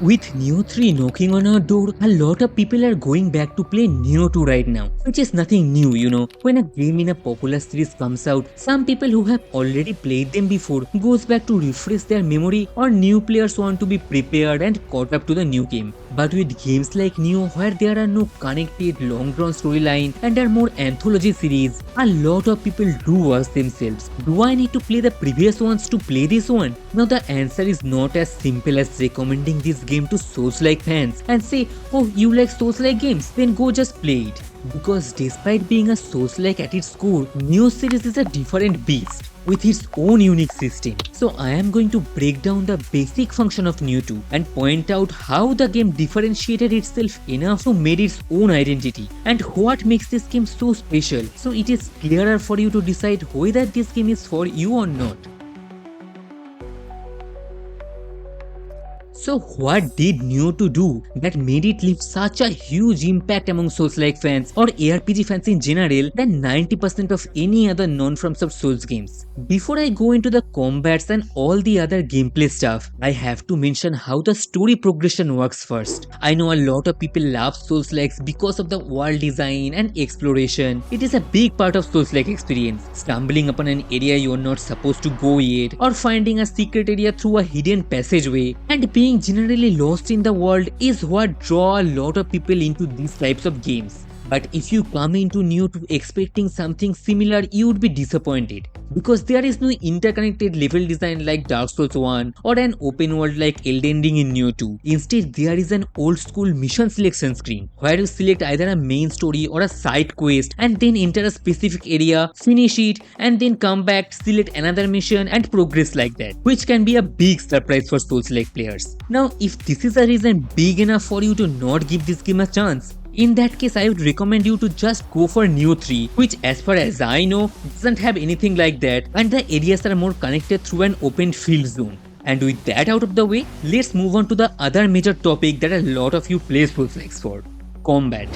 With Nioh 3 knocking on our door, a lot of people are going back to play Nioh 2 right now, which is nothing new. When a game in a popular series comes out, some people who have already played them before goes back to refresh their memory, or new players want to be prepared and caught up to the new game. But with games like Nioh, where there are no connected long-drawn storyline and are more anthology series, a lot of people do ask themselves, do I need to play the previous ones to play this one? Now the answer is not as simple as recommending this game to Soulslike fans and say, oh, you like Soulslike games, then go just play it. Because despite being a Soulslike at its core, Nioh series is a different beast with its own unique system. So I am going to break down the basic function of Nioh 2 and point out how the game differentiated itself enough to made its own identity and what makes this game so special, so it is clearer for you to decide whether this game is for you or not. So what did Nioh 2 do that made it leave such a huge impact among Souls-like fans or ARPG fans in general than 90% of any other non-FromSoft Souls games? Before I go into the combats and all the other gameplay stuff, I have to mention how the story progression works first. I know a lot of people love Souls-likes because of the world design and exploration. It is a big part of Souls-like experience. Stumbling upon an area you are not supposed to go yet, or finding a secret area through a hidden passageway, and being generally lost in the world is what draw a lot of people into these types of games. But if you come into Nioh 2 expecting something similar, you would be disappointed. Because there is no interconnected level design like Dark Souls 1 or an open world like Elden Ring in Nioh 2. Instead, there is an old school mission selection screen where you select either a main story or a side quest and then enter a specific area, finish it, and then come back, select another mission and progress like that, which can be a big surprise for Souls-like players. Now, if this is a reason big enough for you to not give this game a chance, in that case, I would recommend you to just go for Nioh 3, which as far as I know, doesn't have anything like that, and the areas are more connected through an open field zone. And with that out of the way, let's move on to the other major topic that a lot of you play Souls-likes for: combat.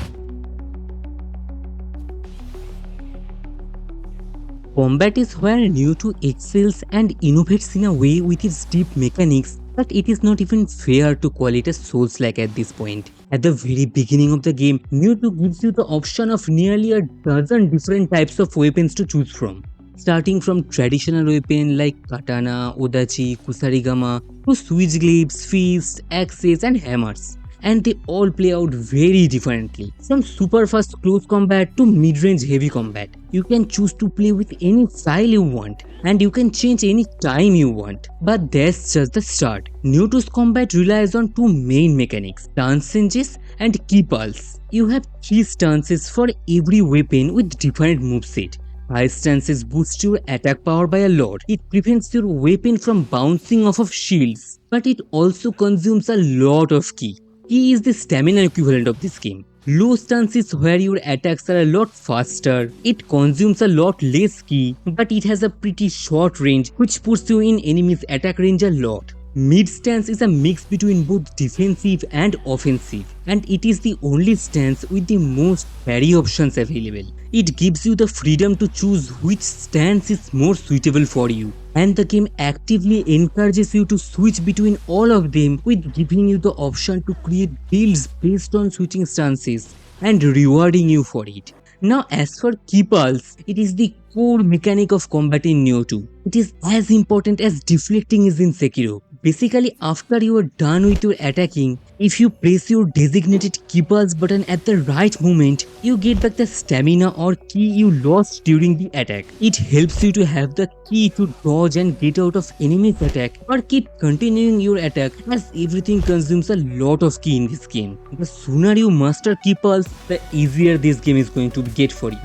Combat is where Nioh 2 excels and innovates in a way with its deep mechanics that it is not even fair to call it a Souls-like at this point. At the very beginning of the game, Nioh 2 gives you the option of nearly a dozen different types of weapons to choose from. Starting from traditional weapons like katana, odachi, kusarigama, to switchblades, fists, axes and hammers. And they all play out very differently. From super fast close combat to mid-range heavy combat. You can choose to play with any style you want, and you can change any time you want. But that's just the start. Nioh 2's combat relies on two main mechanics: stance changes and ki pulse. You have 3 stances for every weapon with different moveset. High stances boost your attack power by a lot. It prevents your weapon from bouncing off of shields, but it also consumes a lot of ki. Ki is the stamina equivalent of this game. Low stance is where your attacks are a lot faster. It consumes a lot less ki, but it has a pretty short range which puts you in enemy's attack range a lot. Mid stance is a mix between both defensive and offensive, and it is the only stance with the most parry options available. It gives you the freedom to choose which stance is more suitable for you, and the game actively encourages you to switch between all of them with giving you the option to create builds based on switching stances and rewarding you for it. Now as for ki pulse, it is the core mechanic of combat in Nioh 2. It is as important as deflecting is in Sekiro. Basically, after you are done with your attacking, if you press your designated ki pulse button at the right moment, you get back the stamina or ki you lost during the attack. It helps you to have the ki to dodge and get out of enemy's attack, or keep continuing your attack, as everything consumes a lot of ki in this game. The sooner you master ki pulse, the easier this game is going to get for you.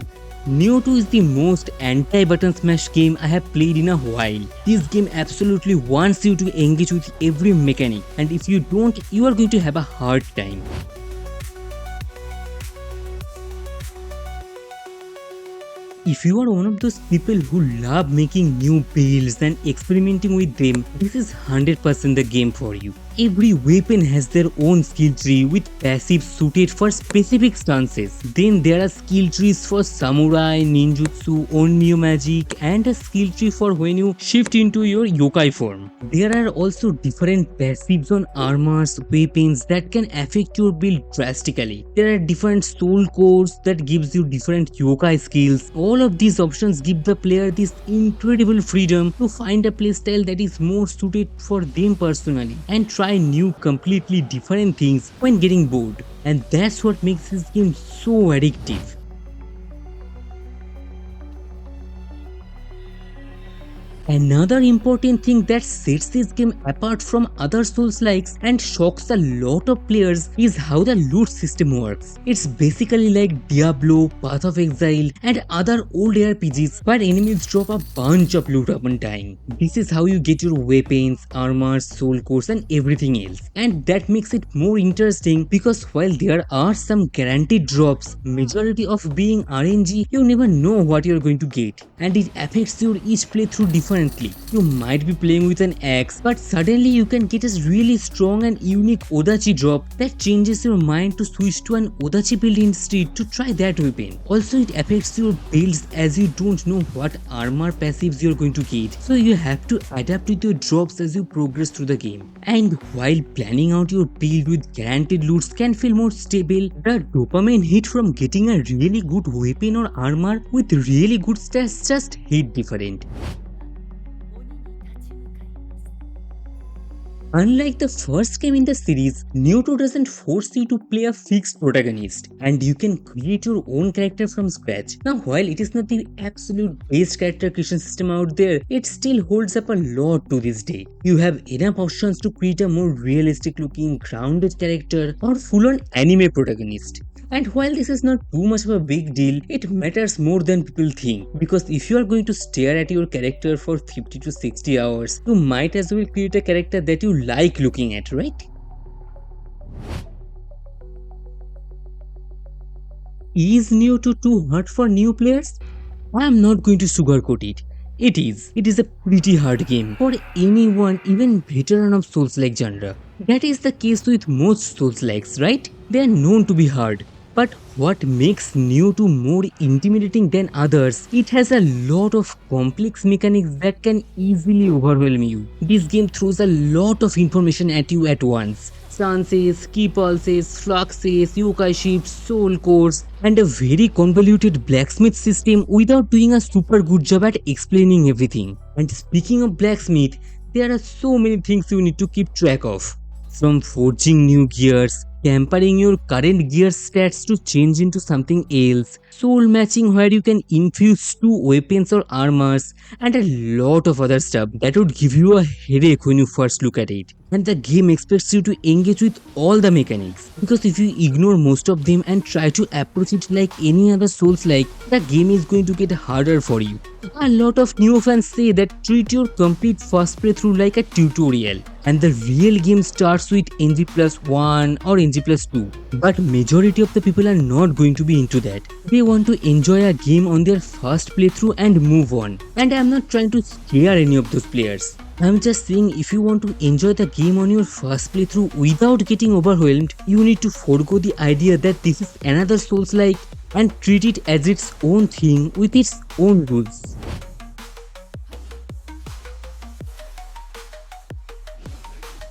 Nioh 2 is the most anti-button smash game I have played in a while. This game absolutely wants you to engage with every mechanic, and if you don't, you are going to have a hard time. If you are one of those people who love making new builds and experimenting with them, this is 100% the game for you. Every weapon has their own skill tree with passives suited for specific stances. Then there are skill trees for samurai, ninjutsu, onryo magic, and a skill tree for when you shift into your yokai form. There are also different passives on armors, weapons that can affect your build drastically. There are different soul cores that gives you different yokai skills. All of these options give the player this incredible freedom to find a playstyle that is more suited for them personally and try new completely different things when getting bored. And that's what makes this game so addictive. Another important thing that sets this game apart from other Souls-likes and shocks a lot of players is how the loot system works. It's basically like Diablo, Path of Exile, and other old RPGs where enemies drop a bunch of loot upon dying. This is how you get your weapons, armor, soul cores, and everything else. And that makes it more interesting because while there are some guaranteed drops, majority of being RNG, you never know what you're going to get, and it affects your each playthrough differently. You might be playing with an axe, but suddenly you can get a really strong and unique Odachi drop that changes your mind to switch to an Odachi build instead to try that weapon. Also, it affects your builds as you don't know what armor passives you're going to get, so you have to adapt with your drops as you progress through the game. And while planning out your build with guaranteed loots can feel more stable, the dopamine hit from getting a really good weapon or armor with really good stats just hit different. Unlike the first game in the series, Nioh doesn't force you to play a fixed protagonist, and you can create your own character from scratch. Now, while it is not the absolute best character creation system out there, it still holds up a lot to this day. You have enough options to create a more realistic looking, grounded character or full-on anime protagonist. And while this is not too much of a big deal, it matters more than people think, because if you are going to stare at your character for 50 to 60 hours, you might as well create a character that you like looking at, right? Is Nioh 2 too hard for new players? I am not going to sugarcoat it. It is. It is a pretty hard game for anyone, even veteran of Souls-like genre. That is the case with most Souls-likes, right? They are known to be hard. But what makes Nioh 2 more intimidating than others, it has a lot of complex mechanics that can easily overwhelm you. This game throws a lot of information at you at once. Stances, key pulses, fluxes, yokai ships, soul cores, and a very convoluted blacksmith system without doing a super good job at explaining everything. And speaking of blacksmith, there are so many things you need to keep track of. From forging new gears, tempering your current gear stats to change into something else, soul matching where you can infuse two weapons or armors, and a lot of other stuff that would give you a headache when you first look at it. And the game expects you to engage with all the mechanics, because if you ignore most of them and try to approach it like any other Souls-like, the game is going to get harder for you. A lot of Nioh fans say that treat your complete first playthrough like a tutorial, and the real game starts with NG+1 or NG+2. But majority of the people are not going to be into that. They want to enjoy a game on their first playthrough and move on. And I am not trying to scare any of those players. I'm just saying if you want to enjoy the game on your first playthrough without getting overwhelmed, you need to forego the idea that this is another Souls-like and treat it as its own thing with its own rules.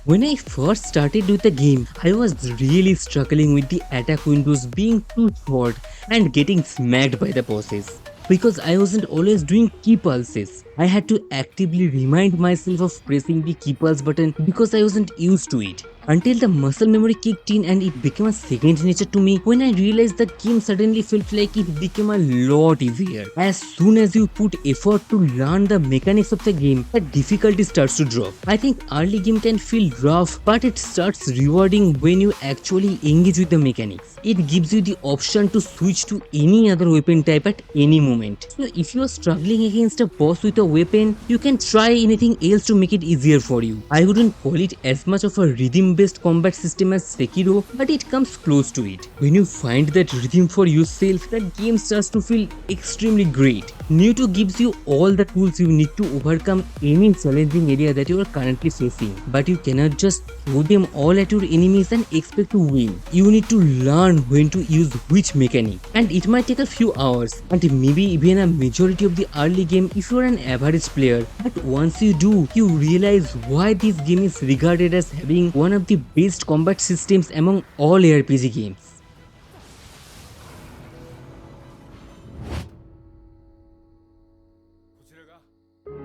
When I first started with the game, I was really struggling with the attack windows being too short and getting smacked by the bosses, because I wasn't always doing key pulses. I had to actively remind myself of pressing the key pulse button because I wasn't used to it. Until the muscle memory kicked in and it became a second nature to me, when I realized the game suddenly felt like it became a lot easier. As soon as you put effort to learn the mechanics of the game, the difficulty starts to drop. I think early game can feel rough, but it starts rewarding when you actually engage with the mechanics. It gives you the option to switch to any other weapon type at any moment. So if you are struggling against a boss with a weapon, you can try anything else to make it easier for you. I wouldn't call it as much of a rhythm based combat system as Sekiro, but it comes close to it. When you find that rhythm for yourself, the game starts to feel extremely great. Nioh 2 gives you all the tools you need to overcome any challenging area that you are currently facing, but you cannot just throw them all at your enemies and expect to win. You need to learn when to use which mechanic, and it might take a few hours and maybe even a majority of the early game if you are an average player. But once you do, you realize why this game is regarded as having one of the best combat systems among all RPG games.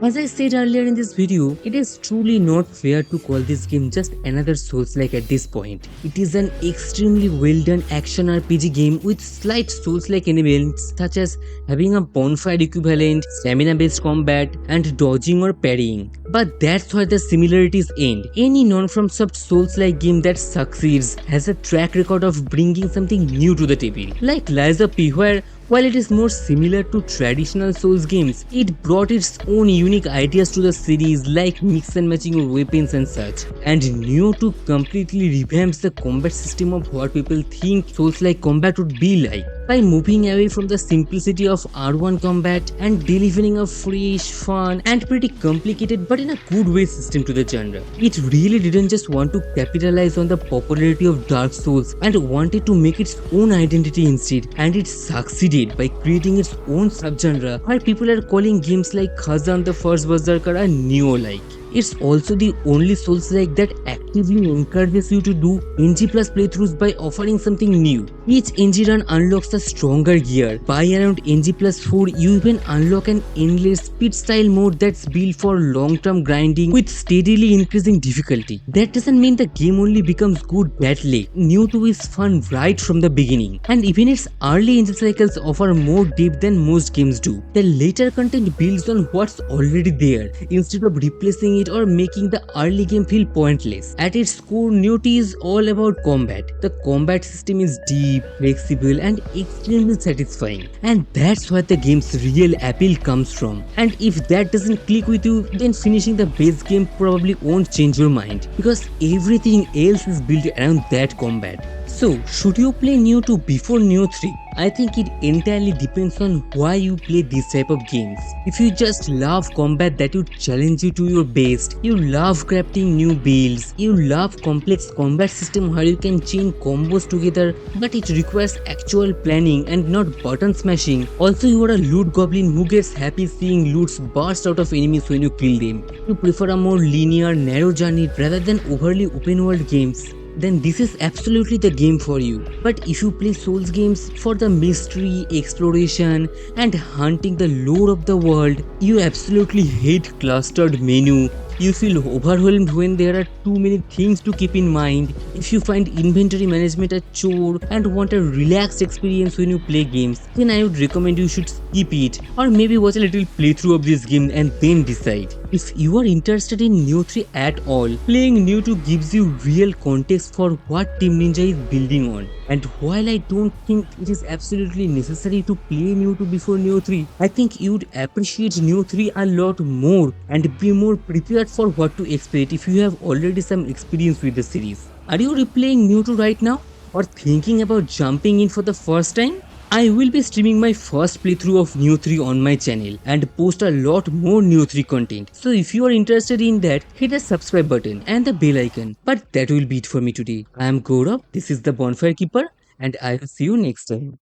As I said earlier in this video, it is truly not fair to call this game just another Souls-like at this point. It is an extremely well done action RPG game with slight Souls-like elements such as having a bonfire equivalent, stamina based combat, and dodging or parrying. But that's where the similarities end. Any non-FromSoft Souls-like game that succeeds has a track record of bringing something new to the table. Like Lies of P, where while it is more similar to traditional Souls games, it brought its own unique ideas to the series like mix and matching your weapons and such. And Nioh 2 completely revamps the combat system of what people think Souls-like combat would be like, by moving away from the simplicity of R1 combat and delivering a fresh, fun, and pretty complicated but in a good way system to the genre. It really didn't just want to capitalize on the popularity of Dark Souls and wanted to make its own identity instead, and it succeeded by creating its own subgenre where people are calling games like Khazan the First Berserker a Nioh-like. It's also the only Souls-like that actively encourages you to do NG plus playthroughs by offering something new. Each NG run unlocks a stronger gear. By around NG plus 4, you even unlock an endless speed style mode that's built for long-term grinding with steadily increasing difficulty. That doesn't mean the game only becomes good that late. Nioh 2 is fun right from the beginning, and even its early NG cycles offer more depth than most games do. The later content builds on what's already there instead of replacing it or making the early game feel pointless. At its core, Nioh 2 is all about combat. The combat system is deep, flexible, and extremely satisfying, and that's where the game's real appeal comes from. And if that doesn't click with you, then finishing the base game probably won't change your mind, because everything else is built around that combat. So, should you play Nioh 2 before Nioh 3? I think it entirely depends on why you play this type of games. If you just love combat that would challenge you to your best, you love crafting new builds, you love complex combat system where you can chain combos together but it requires actual planning and not button smashing. Also, you are a loot goblin who gets happy seeing loots burst out of enemies when you kill them. You prefer a more linear, narrow journey rather than overly open world games, then this is absolutely the game for you. But if you play Souls games for the mystery, exploration, and hunting the lore of the world, you absolutely hate clustered menu. You feel overwhelmed when there are too many things to keep in mind. If you find inventory management a chore and want a relaxed experience when you play games, then I would recommend you should skip it, or maybe watch a little playthrough of this game and then decide. If you are interested in Nioh 3 at all, playing Nioh 2 gives you real context for what Team Ninja is building on. And while I don't think it is absolutely necessary to play Nioh 2 before Nioh 3, I think you'd appreciate Nioh 3 a lot more and be more prepared for what to expect if you have already some experience with the series. Are you replaying Nioh 2 right now, or thinking about jumping in for the first time? I will be streaming my first playthrough of Nioh 3 on my channel and post a lot more Nioh 3 content. So if you are interested in that, hit the subscribe button and the bell icon. But that will be it for me today. I am Gaurav, this is the Bonfire Keeper, and I will see you next time.